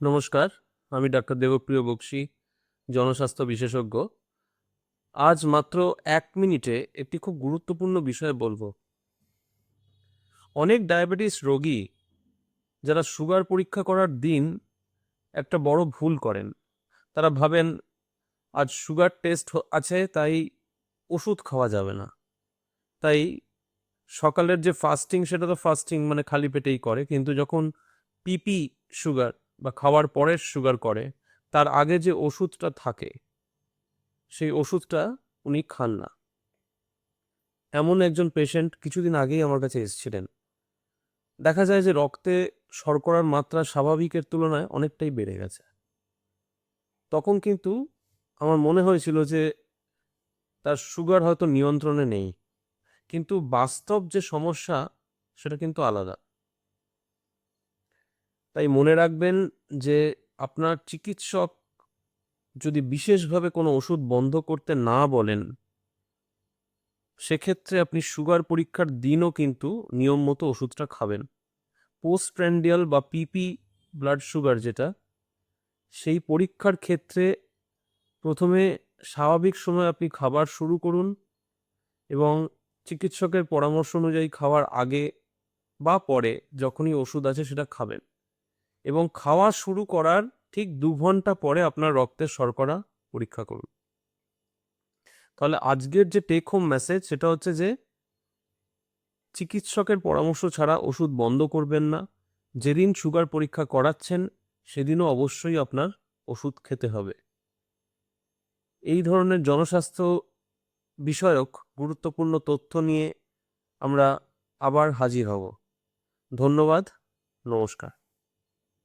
নমস্কার, আমি ডাক্তার দেবপ্রিয় বক্সী, জনস্বাস্থ্য বিশেষজ্ঞ। আজ মাত্র 1 মিনিটে একটি খুব গুরুত্বপূর্ণ বিষয় বলবো। অনেক ডায়াবেটিস রোগী যারা সুগার পরীক্ষা করার দিন একটা বড় ভুল করেন। তারা ভাবেন আজ সুগার টেস্ট আছে, তাই ওষুধ খাওয়া যাবে না। তাই সকালের যে ফাস্টিং, সেটা তো ফাস্টিং মানে খালি পেটেই করে, কিন্তু যখন পিপি সুগার বা খাওয়ার পরের সুগার করে, তার আগে যে ওষুধটা থাকে সেই ওষুধটা উনি খান না। এমন একজন পেশেন্ট কিছুদিন আগেই আমার কাছে এসেছিলেন। দেখা যায় যে রক্তে শর্করার মাত্রা স্বাভাবিকের তুলনায় অনেকটাই বেড়ে গেছে। তখন কিন্তু আমার মনে হয়েছিল যে তার সুগার হয়তো নিয়ন্ত্রণে নেই, কিন্তু বাস্তব যে সমস্যা সেটা কিন্তু আলাদা। তাই মনে রাখবেন যে আপনার চিকিৎসক যদি বিশেষভাবে কোনো ওষুধ বন্ধ করতে না বলেন, সেক্ষেত্রে আপনি সুগার পরীক্ষার দিনও কিন্তু নিয়ম মতো ওষুধটা খাবেন। পোস্টপ্র্যান্ডিয়াল বা পিপি ব্লাড সুগার যেটা, সেই পরীক্ষার ক্ষেত্রে প্রথমে স্বাভাবিক সময় আপনি খাবার শুরু করুন এবং চিকিৎসকের পরামর্শ অনুযায়ী খাওয়ার আগে বা পরে যখনই ওষুধ আছে সেটা খাবেন, এবং খাওয়া শুরু করার ঠিক 2 ঘন্টা পরে আপনার রক্তের শর্করা পরীক্ষা করুন। তাহলে আজকের যে টেক হোম মেসেজ সেটা হচ্ছে যে চিকিৎসকের পরামর্শ ছাড়া ওষুধ বন্ধ করবেন না। যেদিন সুগার পরীক্ষা করাচ্ছেন সেদিনও অবশ্যই আপনার ওষুধ খেতে হবে। এই ধরনের জনস্বাস্থ্য বিষয়ক গুরুত্বপূর্ণ তথ্য নিয়ে আমরা আবার হাজির হব। ধন্যবাদ। নমস্কার।